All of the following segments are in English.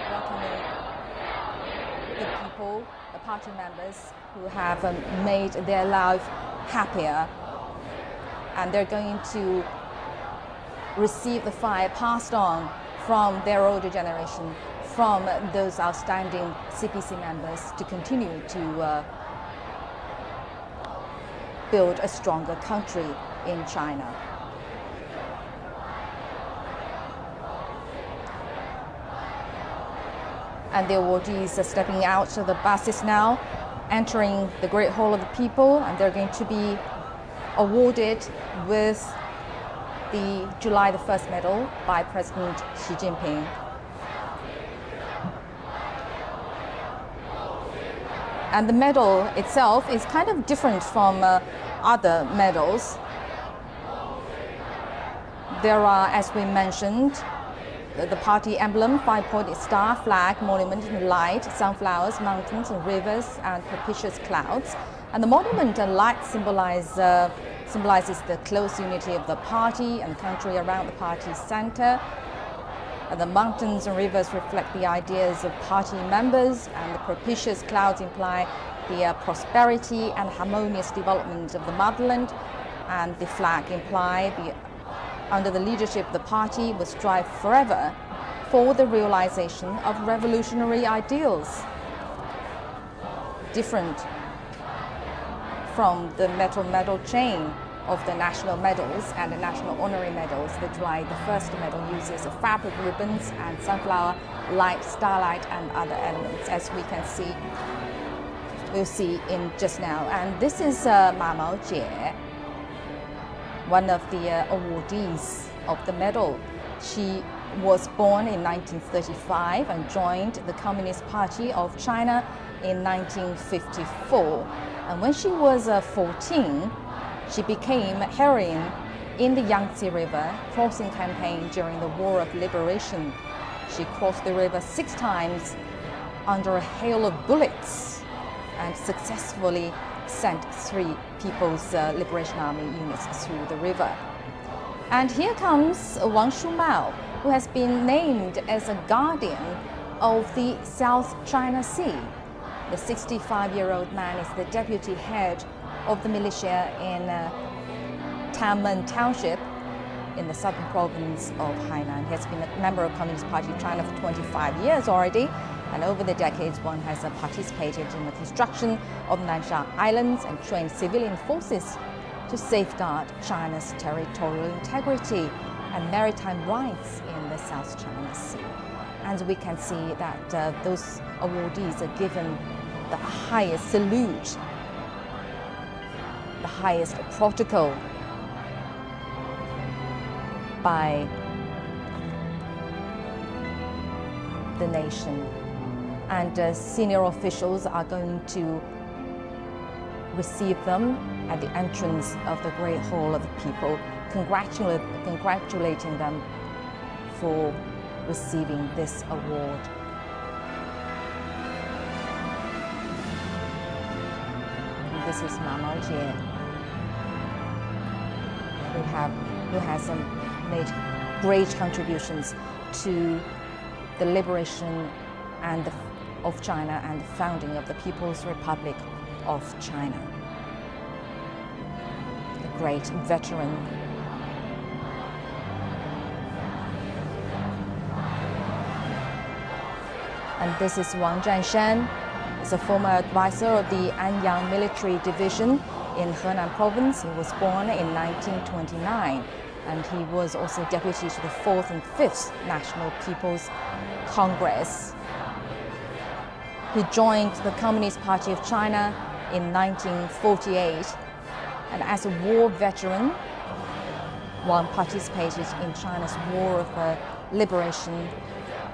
welcoming the people, the party members who have made their life happier, and they're going to receive the fire passed on from their older generation, from those outstanding CPC members, to continue to build a stronger country in China. And the awardees are stepping out of the buses now, entering the Great Hall of the People, and they're going to be awarded with the July the 1st medal by President Xi Jinping. And the medal itself is kind of different from other medals. There are, as we mentioned, the party emblem, 5-pointed star, flag, monument, and light, sunflowers, mountains, and rivers, and propitious clouds. And the monument and light symbolizes the close unity of the party and country around the party's center. And the mountains and rivers reflect the ideas of party members, and the propitious clouds imply the prosperity and harmonious development of the motherland. And the flag imply under the leadership of the party, will strive forever for the realization of revolutionary ideals. Different from the metal medal chain of the national medals and the national honorary medals. The July the 1st medal uses fabric ribbons and sunflower light, starlight, and other elements, as we'll see in just now. And this is Ma Maojie, one of the awardees of the medal. She was born in 1935 and joined the Communist Party of China in 1954. And when she was 14, she became a heroine in the Yangtze River crossing campaign during the War of Liberation. She crossed the river 6 times under a hail of bullets and successfully sent 3 People's Liberation Army units through the river. And here comes Wang Shumao, who has been named as a guardian of the South China Sea. The 65-year-old man is the deputy head of the militia in Tanmen Township in the southern province of Hainan. He has been a member of Communist Party of China for 25 years already. And over the decades, Wang has participated in the construction of Nansha Islands and trained civilian forces to safeguard China's territorial integrity and maritime rights in the South China Sea. And we can see that those awardees are given the highest salute, the highest protocol by the nation. And senior officials are going to receive them at the entrance of the Great Hall of the People, congratulating them for receiving this award. And this is Ma Maojie, who has made great contributions to the liberation of China and the founding of the People's Republic of China. A great veteran. And this is Wang Zhanshan. He's a former advisor of the Anyang Military Division in Henan Province. He was born in 1929, and he was also deputy to the 4th and 5th National People's Congress. He joined the Communist Party of China in 1948, and as a war veteran, Wang participated in China's war of liberation,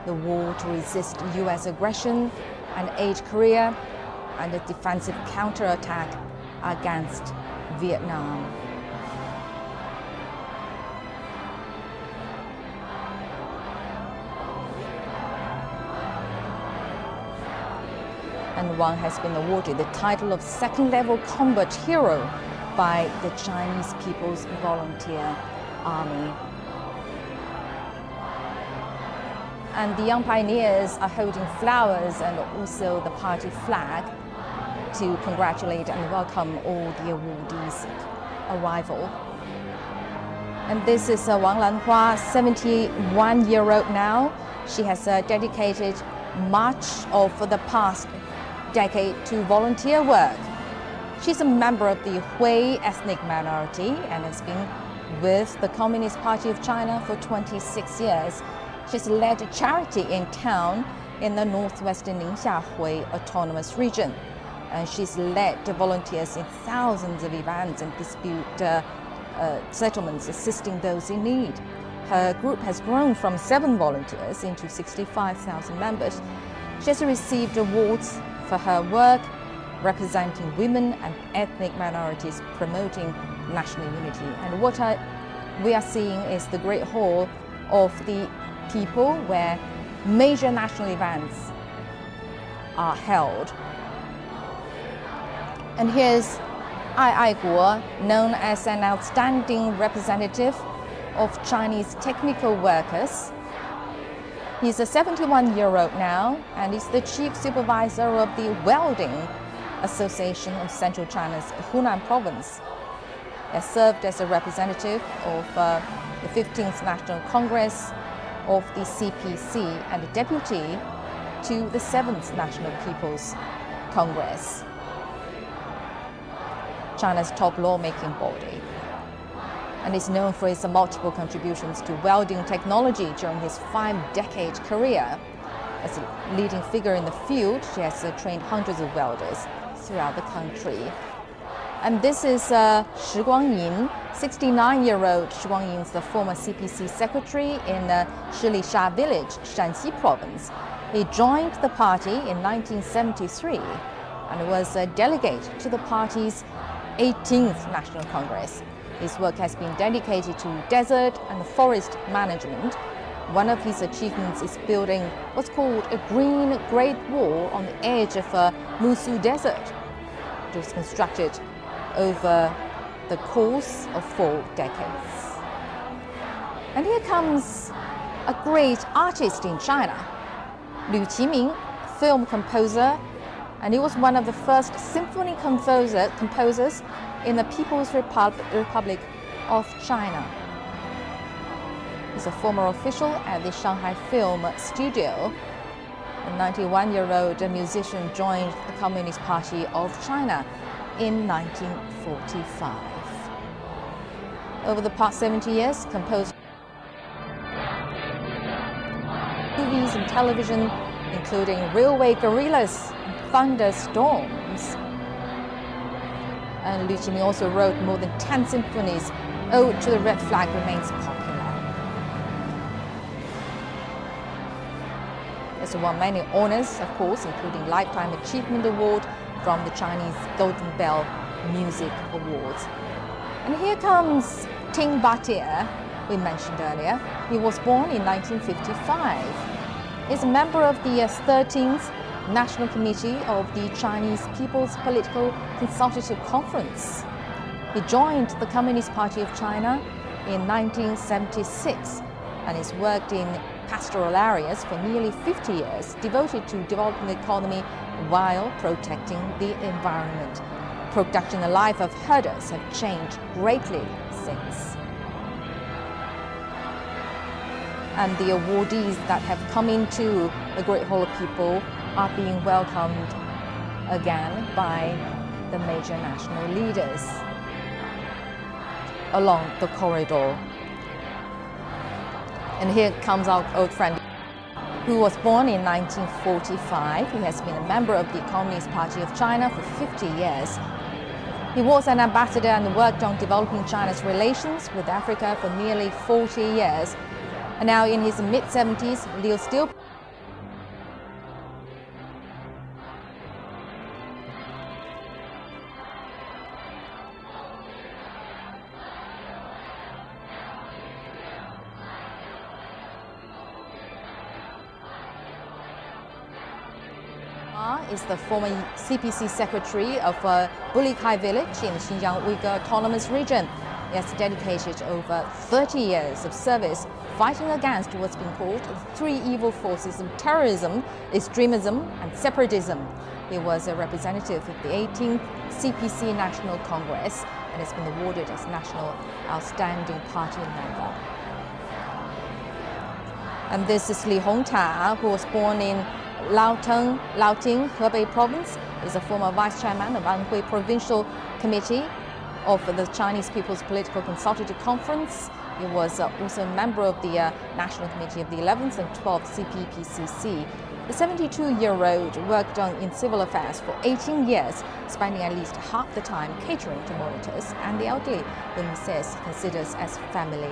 the war to resist US aggression and aid Korea, and the defensive counterattack against Vietnam. And Wang has been awarded the title of second-level combat hero by the Chinese People's Volunteer Army. And the young pioneers are holding flowers and also the party flag to congratulate and welcome all the awardees' arrival. And this is Wang Lanhua, 71-year-old now. She has dedicated much of the past decade to volunteer work. She's a member of the Hui ethnic minority and has been with the Communist Party of China for 26 years. She's led a charity in town in the northwestern Ningxia Hui Autonomous Region. And she's led volunteers in thousands of events and dispute settlements, assisting those in need. Her group has grown from 7 volunteers into 65,000 members. She has received awards for her work representing women and ethnic minorities, promoting national unity. And what we are seeing is the Great Hall of the People, where major national events are held. And here's Ai Guo, known as an outstanding representative of Chinese technical workers. He's a 71-year-old now, and he's the chief supervisor of the Welding Association of Central China's Hunan province. He has served as a representative of the 15th National Congress of the CPC and a deputy to the 7th National People's Congress, China's top lawmaking body, and is known for his multiple contributions to welding technology during his 5-decade career. As a leading figure in the field, she has trained hundreds of welders throughout the country. And this is Shi Guangyin, 69-year-old. Shi Guangyin is the former CPC secretary in Shilisha village, Shanxi province. He joined the party in 1973 and was a delegate to the party's 18th National Congress. His work has been dedicated to desert and forest management. One of his achievements is building what's called a green Great Wall on the edge of Musu Desert. It was constructed over the course of 4 decades. And here comes a great artist in China, Liu Qiming, film composer, and he was one of the first symphony composers in the People's Republic of China. He's a former official at the Shanghai Film Studio. A 91-year-old musician joined the Communist Party of China in 1945. Over the past 70 years, composed movies and television, including Railway Gorillas and Thunderstorms. And Liu Qiming also wrote more than 10 symphonies. Ode to the Red Flag remains popular. He's won many honors, of course, including Lifetime Achievement Award from the Chinese Golden Bell Music Awards. And here comes Ting Batie, we mentioned earlier. He was born in 1955. He's a member of the 13th National Committee of the Chinese People's Political Consultative Conference. He joined the Communist Party of China in 1976 and has worked in pastoral areas for nearly 50 years, devoted to developing the economy while protecting the environment. Production and life of herders have changed greatly since. And the awardees that have come into the Great Hall of People are being welcomed again by the major national leaders along the corridor. And here comes our old friend, who was born in 1945. He has been a member of the Communist Party of China for 50 years. He was an ambassador and worked on developing China's relations with Africa for nearly 40 years. And now in his mid-70s, Liu still is the former CPC secretary of Bulikai village in Xinjiang Uyghur Autonomous Region. He has dedicated over 30 years of service fighting against what's been called the three evil forces of terrorism, extremism, and separatism. He was a representative of the 18th CPC National Congress and has been awarded as National Outstanding Party Member. And this is Li Hongta, who was born in Laoting, Hebei Province. Is a former vice chairman of Anhui Provincial Committee of the Chinese People's Political Consultative Conference. He was also a member of the National Committee of the 11th and 12th CPPCC. The 72-year-old worked in civil affairs for 18 years, spending at least half the time catering to monitors and the elderly, whom he says he considers as family.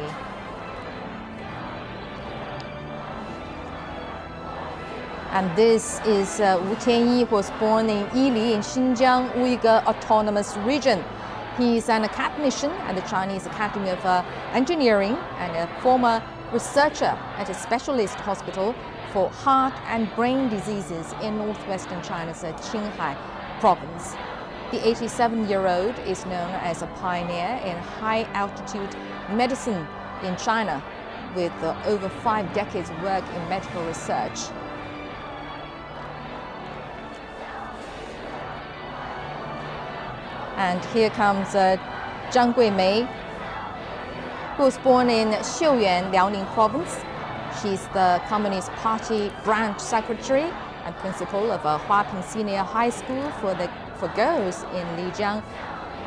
And this is Wu Tianyi, who was born in Yili in Xinjiang Uyghur Autonomous Region. He is an academician at the Chinese Academy of Engineering and a former researcher at a specialist hospital for heart and brain diseases in northwestern China's Qinghai province. The 87-year-old is known as a pioneer in high-altitude medicine in China, with over 5 decades work in medical research. And here comes Zhang Guimei, who was born in Xiuyuan, Liaoning Province. She's the Communist Party branch secretary and principal of Huaping Senior High School for girls in Lijiang.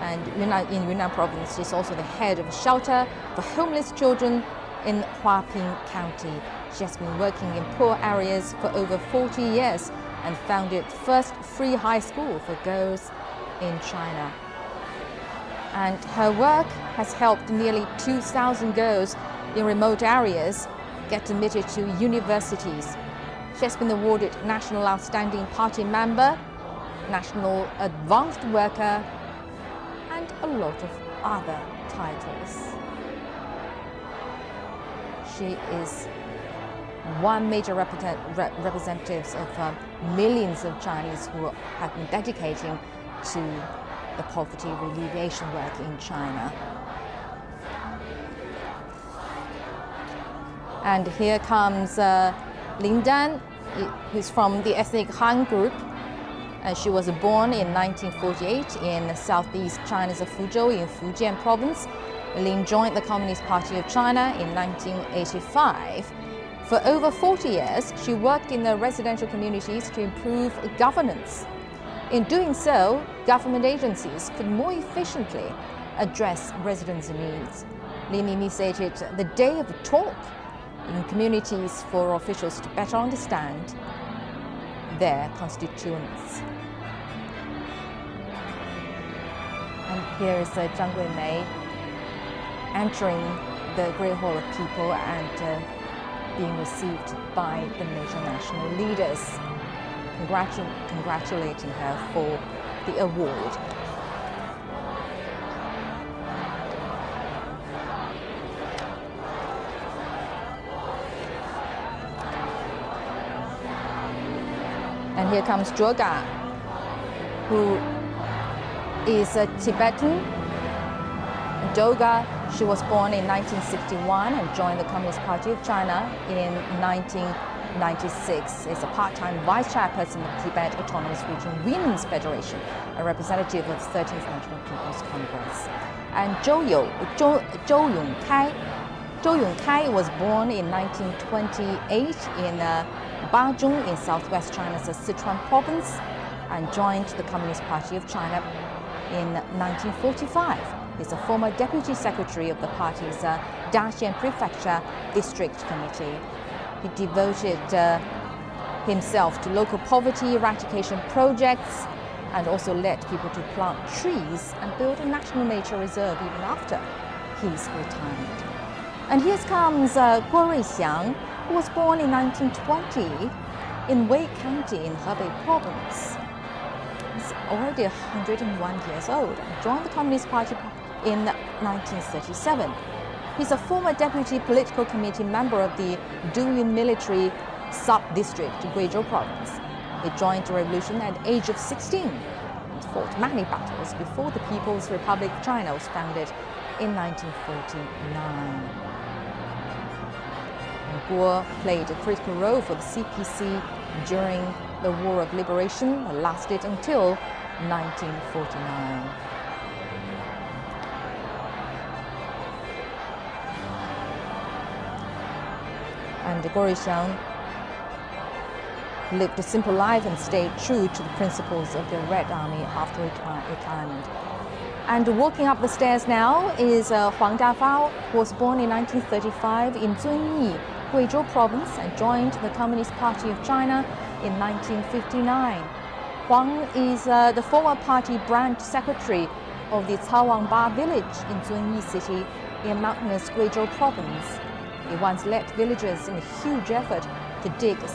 And in Yunnan Province, she's also the head of a shelter for homeless children in Huaping County. She has been working in poor areas for over 40 years and founded first free high school for girls in China. And her work has helped nearly 2,000 girls in remote areas get admitted to universities. She has been awarded National Outstanding Party Member, National Advanced Worker, and a lot of other titles. She is one major representative of millions of Chinese who have been dedicating to the poverty alleviation work in China. And here comes Lin Dan, who's from the ethnic Han group. She was born in 1948 in southeast China's Fuzhou in Fujian province. Lin joined the Communist Party of China in 1985. For over 40 years, she worked in the residential communities to improve governance. In doing so, government agencies could more efficiently address residents' needs. Lin initiated the Day of Talk in communities for officials to better understand their constituents. And here is Zhang Guimei entering the Great Hall of People and being received by the major national leaders, congratulating her for the award. And here comes Zhuge, who is a Tibetan. Zhuge, she was born in 1961 and joined the Communist Party of China in 1996. Is a part-time vice chairperson of Tibet Autonomous Region Women's Federation, a representative of the 13th National People's Congress. And Zhou Yongkai was born in 1928 in Bazhong in southwest China's Sichuan province and joined the Communist Party of China in 1945. He's a former deputy secretary of the party's Daxian Prefecture District Committee. He devoted himself to local poverty eradication projects and also led people to plant trees and build a national nature reserve even after he's retired. And here comes Guo Ruixiang, who was born in 1920 in Wei County in Hebei Province. He's already 101 years old and joined the Communist Party in 1937. He's a former deputy political committee member of the Duyun military sub-district, Guizhou province. He joined the revolution at the age of 16 and fought many battles before the People's Republic of China was founded in 1949. Guo played a critical role for the CPC during the War of Liberation that lasted until 1949. And Guo Ruxiang lived a simple life and stayed true to the principles of the Red Army after retirement. And walking up the stairs now is Huang Dafao, who was born in 1935 in Zunyi, Guizhou province, and joined the Communist Party of China in 1959. Huang is the former party branch secretary of the Caowangba village in Zunyi city in mountainous Guizhou province. He once led villagers in a huge effort to dig a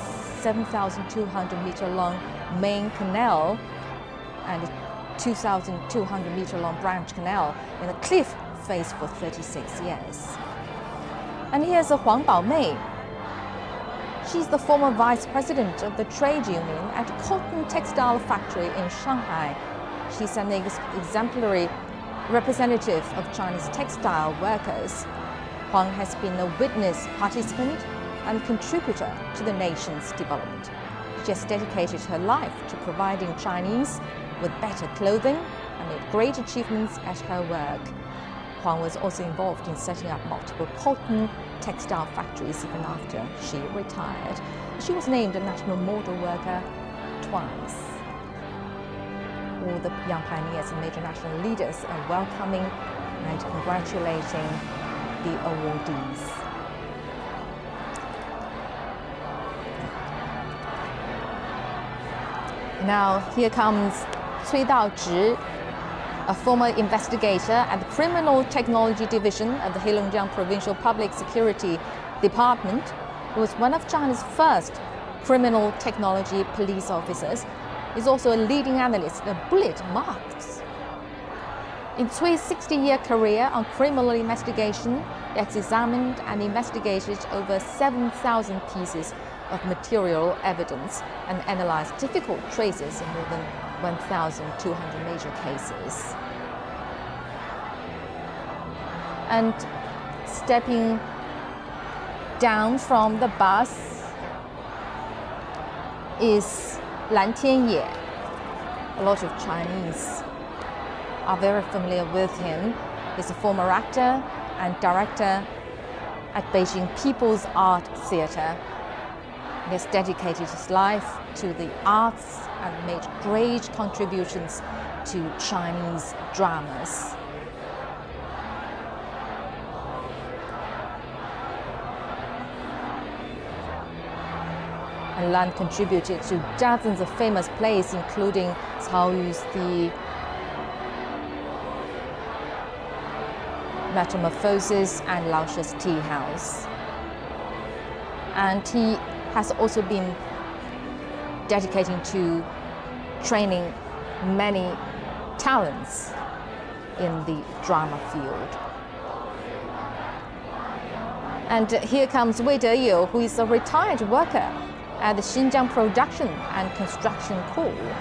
7,200-meter long main canal and a 2,200-meter long branch canal in a cliff face for 36 years. And here's Huang Baomei. She's the former vice president of the trade union at a cotton textile factory in Shanghai. She's an exemplary representative of Chinese textile workers. Huang has been a witness, participant, and contributor to the nation's development. She has dedicated her life to providing Chinese with better clothing and made great achievements at her work. Huang was also involved in setting up multiple cotton textile factories even after she retired. She was named a national model worker twice. All the young pioneers and major national leaders are welcoming and congratulating the awardees. Now here comes Cui Daozhi, a former investigator at the Criminal Technology Division of the Heilongjiang Provincial Public Security Department, who was one of China's first criminal technology police officers, is also a leading analyst of bullet marks. In Cui's 60-year career on criminal investigation, he has examined and investigated over 7,000 pieces of material evidence and analyzed difficult traces in more than 1,200 major cases. And stepping down from the bus is Lan Tianye. A lot of Chinese are very familiar with him. He's a former actor and director at Beijing People's Art Theatre. He has dedicated his life to the arts and made great contributions to Chinese dramas. And Lan contributed to dozens of famous plays, including Cao Yu's The Metamorphosis and Lao She's Tea House. And he has also been dedicating to training many talents in the drama field. And here comes Wei Deyu, who is a retired worker at the Xinjiang Production and Construction Corps.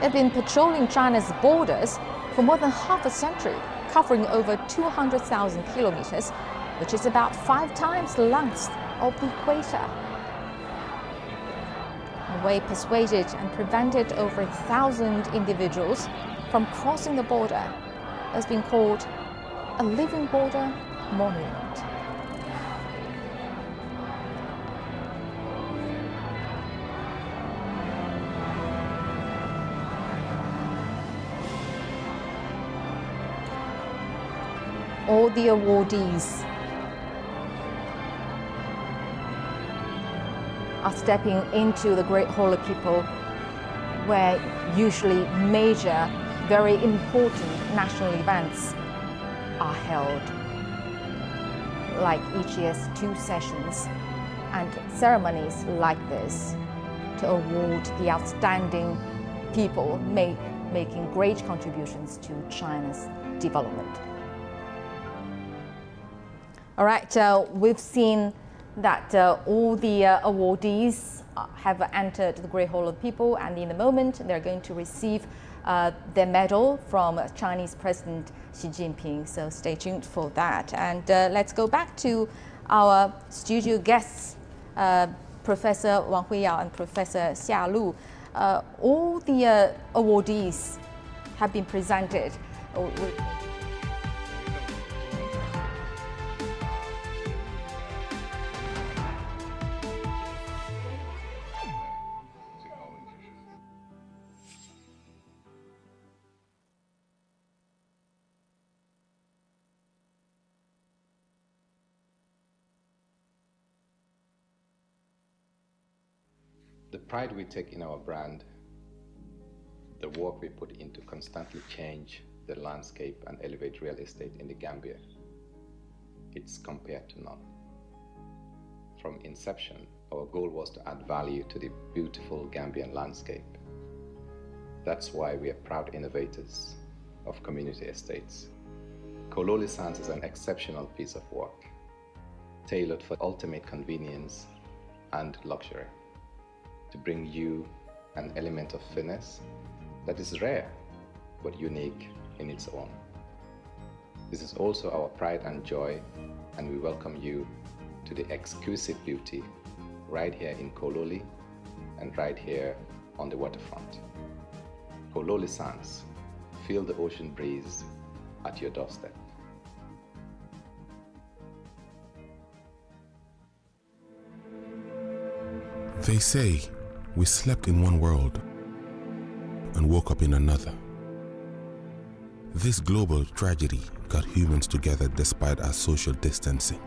They've been patrolling China's borders for more than half a century, covering over 200,000 kilometers, which is about 5 times the length of the equator. Wei persuaded and prevented over 1,000 individuals from crossing the border. It's been called a living border monument. All the awardees are stepping into the Great Hall of People, where usually major, very important national events are held, like each year's 2 sessions and ceremonies like this to award the outstanding people making great contributions to China's development. All right, we've seen that all the awardees have entered the Great Hall of People, and in a moment they're going to receive their medal from Chinese President Xi Jinping. So stay tuned for that. And let's go back to our studio guests, Professor Wang Huiyao and Professor Xia Lu, all the awardees have been presented. The pride we take in our brand, the work we put into constantly change the landscape and elevate real estate in the Gambia, it's compared to none. From inception, our goal was to add value to the beautiful Gambian landscape. That's why we are proud innovators of community estates. Kololi Sands is an exceptional piece of work, tailored for ultimate convenience and luxury, to bring you an element of finesse that is rare but unique in its own. This is also our pride and joy, and we welcome you to the exquisite beauty right here in Kololi and right here on the waterfront. Kololi Sands, feel the ocean breeze at your doorstep. They say we slept in one world and woke up in another. This global tragedy got humans together despite our social distancing.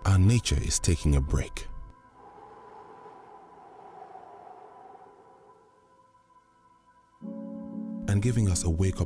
Our nature is taking a break. And giving us a wake-up